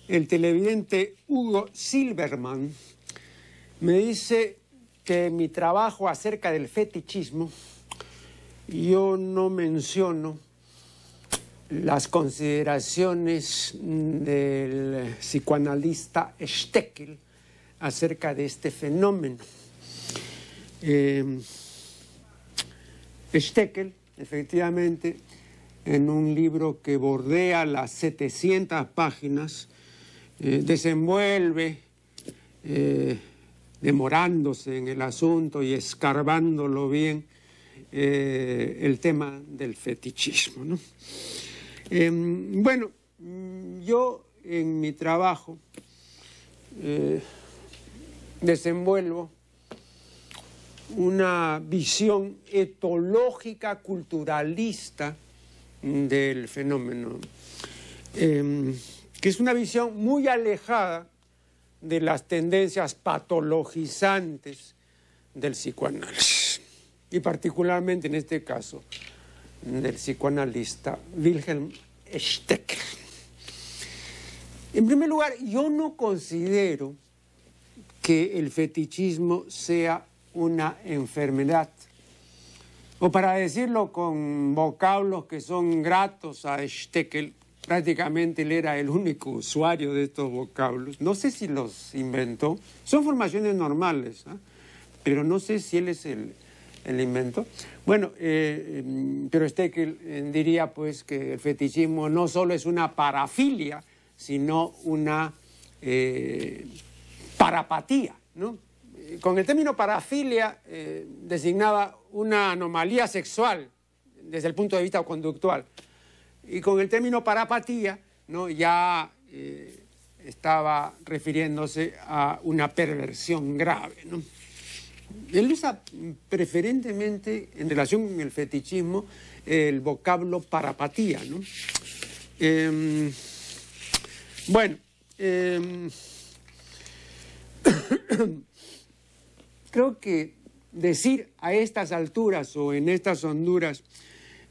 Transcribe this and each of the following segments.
el televidente Hugo Silverman me dice que en mi trabajo acerca del fetichismo yo no menciono las consideraciones del psicoanalista Steckel acerca de este fenómeno. Steckel, efectivamente, en un libro que bordea las 700 páginas, desenvuelve, demorándose en el asunto y escarbándolo bien, el tema del fetichismo, ¿no? Bueno, yo en mi trabajo desenvuelvo una visión etológica culturalista del fenómeno, que es una visión muy alejada de las tendencias patologizantes del psicoanálisis, y particularmente en este caso del psicoanalista Wilhelm Steckel. En primer lugar, yo no considero que el fetichismo sea una enfermedad, o para decirlo con vocablos que son gratos a Steckel, prácticamente él era el único usuario de estos vocablos. No sé si los inventó, son formaciones normales, ¿eh? Pero no sé si él es el inventor. Bueno, pero Steckel diría pues que el fetichismo no solo es una parafilia, sino una parapatía, ¿no? Con el término parafilia designaba una anomalía sexual desde el punto de vista conductual. Y con el término parapatía, ¿no? Ya estaba refiriéndose a una perversión grave, ¿no? Él usa preferentemente, en relación con el fetichismo, el vocablo parapatía, ¿no? Bueno, creo que decir a estas alturas o en estas honduras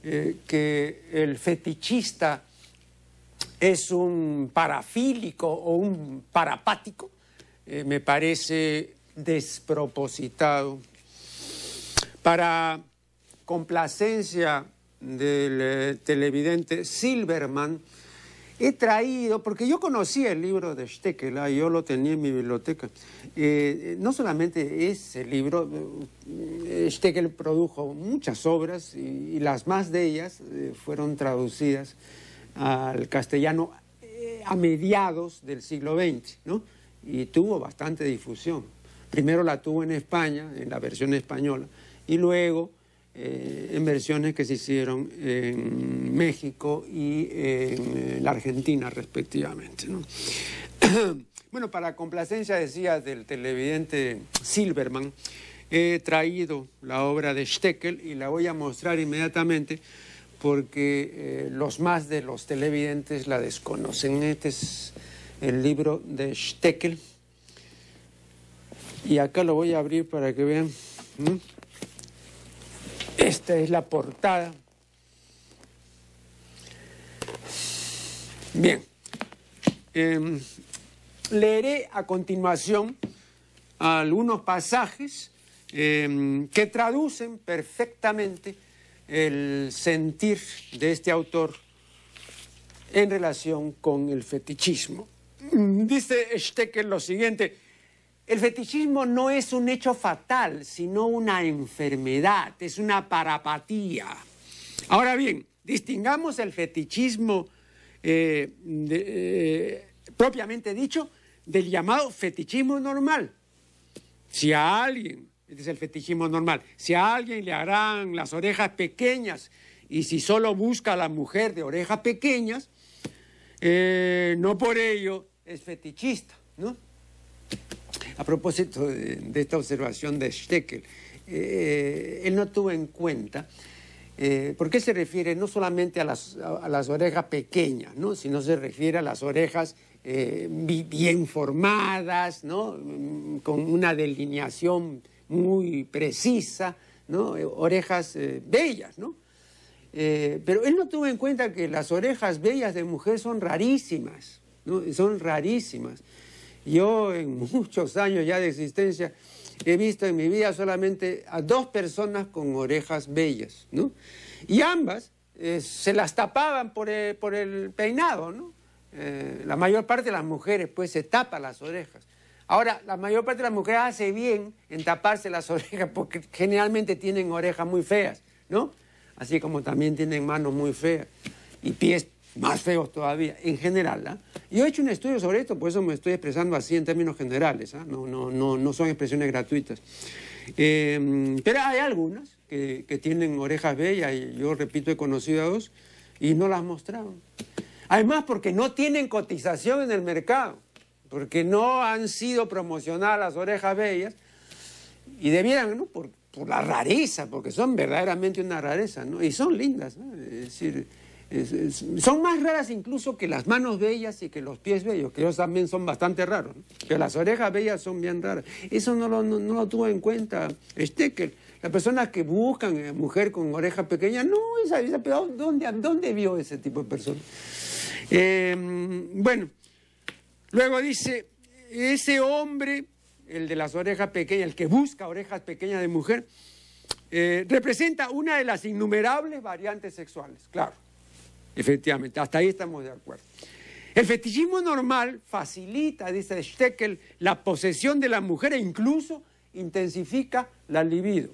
que el fetichista es un parafílico o un parapático me parece despropositado. Para complacencia del televidente Silverman, he traído, porque yo conocía el libro de Steckel, yo lo tenía en mi biblioteca. No solamente ese libro, Steckel produjo muchas obras y las más de ellas fueron traducidas al castellano a mediados del siglo XX, ¿no? Y tuvo bastante difusión. Primero la tuvo en España, en la versión española, y luego en versiones que se hicieron en México y en la Argentina, respectivamente, ¿no? Bueno, para complacencia, decía, del televidente Silverman, he traído la obra de Steckel y la voy a mostrar inmediatamente porque los más de los televidentes la desconocen. Este es el libro de Steckel y acá lo voy a abrir para que vean. Esta es la portada. Bien. Leeré a continuación algunos pasajes que traducen perfectamente el sentir de este autor en relación con el fetichismo. Dice Steckel lo siguiente: el fetichismo no es un hecho fatal, sino una enfermedad, es una parapatía. Ahora bien, distingamos el fetichismo propiamente dicho del llamado fetichismo normal. Si a alguien, este es el fetichismo normal, si a alguien le harán las orejas pequeñas y si solo busca a la mujer de orejas pequeñas, no por ello es fetichista, ¿no? A propósito de esta observación de Steckel, él no tuvo en cuenta por qué se refiere no solamente a las orejas pequeñas, ¿no? Sino se refiere a las orejas bien formadas, ¿no? Con una delineación muy precisa, ¿no? Orejas bellas, ¿no? Pero él no tuvo en cuenta que las orejas bellas de mujer son rarísimas, ¿no? Son rarísimas. Yo en muchos años ya de existencia he visto en mi vida solamente a 2 personas con orejas bellas, ¿no? Y ambas se las tapaban por el peinado, ¿no? La mayor parte de las mujeres pues se tapan las orejas. Ahora, la mayor parte de las mujeres hace bien en taparse las orejas porque generalmente tienen orejas muy feas, ¿no? Así como también tienen manos muy feas y pies más feos todavía, en general, ¿eh? Yo he hecho un estudio sobre esto, por eso me estoy expresando así en términos generales, ¿eh? No son expresiones gratuitas. Pero hay algunas que tienen orejas bellas, y yo repito, he conocido a 2 y no las mostraban. Además, porque no tienen cotización en el mercado, porque no han sido promocionadas las orejas bellas, y debieran, ¿no? Por la rareza, porque son verdaderamente una rareza, ¿no? Y son lindas, ¿no? Es decir, son más raras incluso que las manos bellas y que los pies bellos, que ellos también son bastante raros, ¿no? Pero las orejas bellas son bien raras. Eso no lo tuvo en cuenta Stekel. Las personas que buscan mujer con orejas pequeñas, no, pero ¿dónde vio ese tipo de personas? Bueno, luego dice, ese hombre, el de las orejas pequeñas, el que busca orejas pequeñas de mujer, representa una de las innumerables variantes sexuales, claro. Efectivamente, hasta ahí estamos de acuerdo. El fetichismo normal facilita, dice Stekel, la posesión de la mujer e incluso intensifica la libido.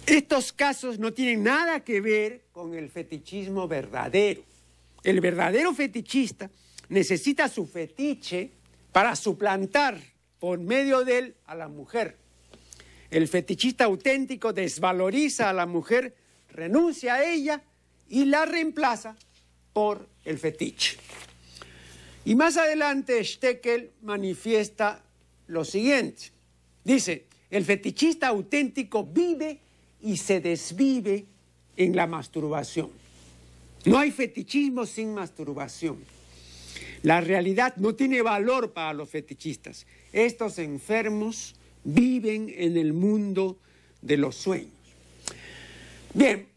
Estos casos no tienen nada que ver con el fetichismo verdadero. El verdadero fetichista necesita su fetiche para suplantar por medio de él a la mujer. El fetichista auténtico desvaloriza a la mujer, renuncia a ella y la reemplaza por el fetiche. Y más adelante Stekel manifiesta lo siguiente. Dice, el fetichista auténtico vive y se desvive en la masturbación. No hay fetichismo sin masturbación. La realidad no tiene valor para los fetichistas. Estos enfermos viven en el mundo de los sueños. Bien,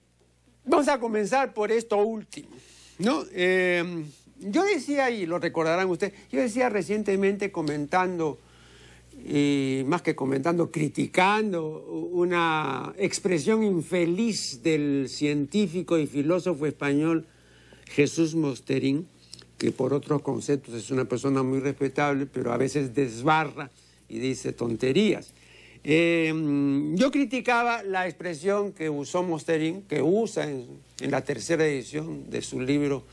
vamos a comenzar por esto último, ¿no? Yo decía, y lo recordarán ustedes, yo decía recientemente comentando, y más que comentando, criticando una expresión infeliz del científico y filósofo español Jesús Mosterín, que por otros conceptos es una persona muy respetable, pero a veces desbarra y dice tonterías. Yo criticaba la expresión que usó Mosterín, que usa en la 3ª edición de su libro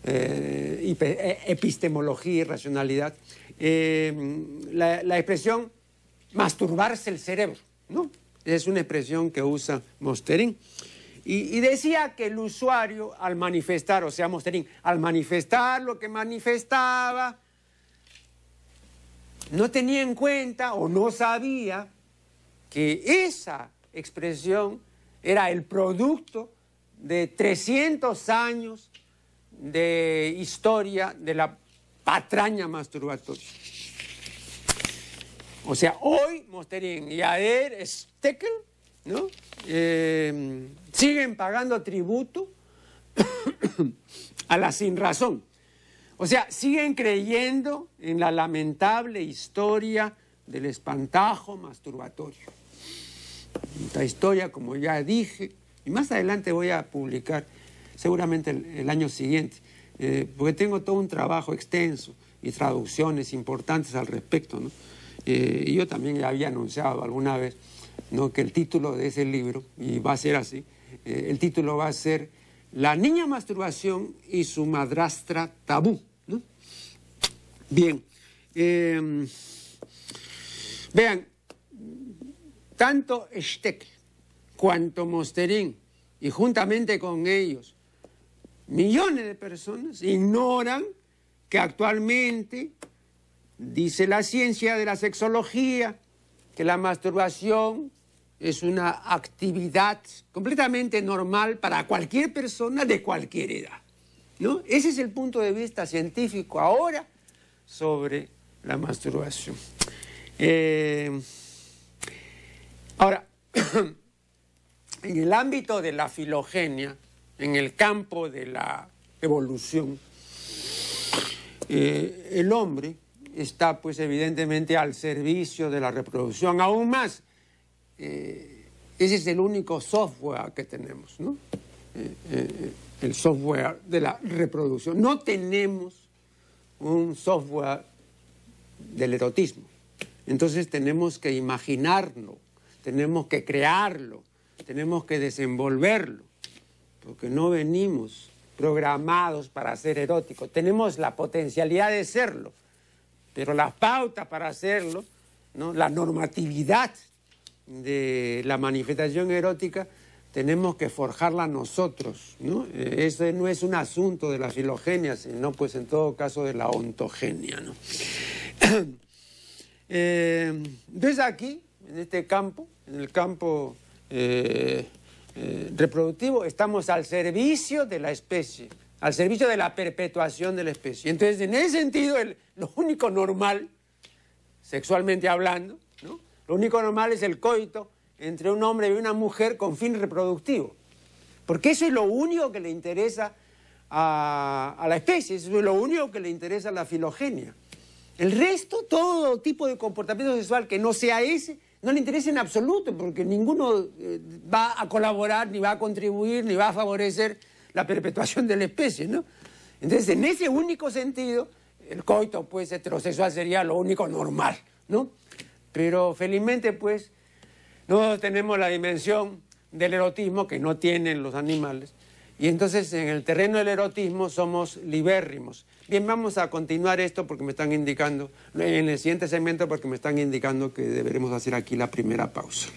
Epistemología y Racionalidad, la expresión masturbarse el cerebro, ¿no? Es una expresión que usa Mosterín. Y decía que el usuario al manifestar, o sea, Mosterín, al manifestar lo que manifestaba, no tenía en cuenta o no sabía que esa expresión era el producto de 300 años de historia de la patraña masturbatoria. O sea, hoy Mosterín y ayer Stekel, ¿no? Siguen pagando tributo a la sinrazón. O sea, siguen creyendo en la lamentable historia del espantajo masturbatorio. Esta historia, como ya dije, y más adelante voy a publicar, seguramente el año siguiente, porque tengo todo un trabajo extenso y traducciones importantes al respecto, ¿no? Y yo también ya había anunciado alguna vez, ¿no?, que el título de ese libro, y va a ser así, el título va a ser La niña masturbación y su madrastra tabú, ¿no? Bien, vean, tanto Stekel cuanto Mosterín, y juntamente con ellos, millones de personas ignoran que actualmente, dice la ciencia de la sexología, que la masturbación es una actividad completamente normal para cualquier persona de cualquier edad, ¿no? Ese es el punto de vista científico ahora sobre la masturbación. Ahora, en el ámbito de la filogenia, en el campo de la evolución, el hombre está pues evidentemente al servicio de la reproducción. Aún más, ese es el único software que tenemos, ¿no? El software de la reproducción. No tenemos un software del erotismo. Entonces tenemos que imaginarlo, tenemos que crearlo, tenemos que desenvolverlo, porque no venimos programados para ser eróticos. Tenemos la potencialidad de serlo, pero las pautas para hacerlo, ¿no? La normatividad de la manifestación erótica, tenemos que forjarla nosotros, ¿no? Ese no es un asunto de la filogenia, sino pues en todo caso de la ontogenia, ¿no? Entonces aquí, en este campo, en el campo reproductivo, estamos al servicio de la especie, al servicio de la perpetuación de la especie. Entonces, en ese sentido, lo único normal, sexualmente hablando, ¿no? Lo único normal es el coito entre un hombre y una mujer con fin reproductivo. Porque eso es lo único que le interesa a la especie, eso es lo único que le interesa a la filogenia. El resto, todo tipo de comportamiento sexual que no sea ese, no le interesa en absoluto, porque ninguno va a colaborar, ni va a contribuir, ni va a favorecer la perpetuación de la especie, ¿no? Entonces, en ese único sentido, el coito, pues, heterosexual sería lo único normal, ¿no? Pero, felizmente, pues, no tenemos la dimensión del erotismo que no tienen los animales. Y entonces, en el terreno del erotismo, somos libérrimos. Bien, vamos a continuar esto porque me están indicando, en el siguiente segmento, porque me están indicando que deberemos hacer aquí la primera pausa.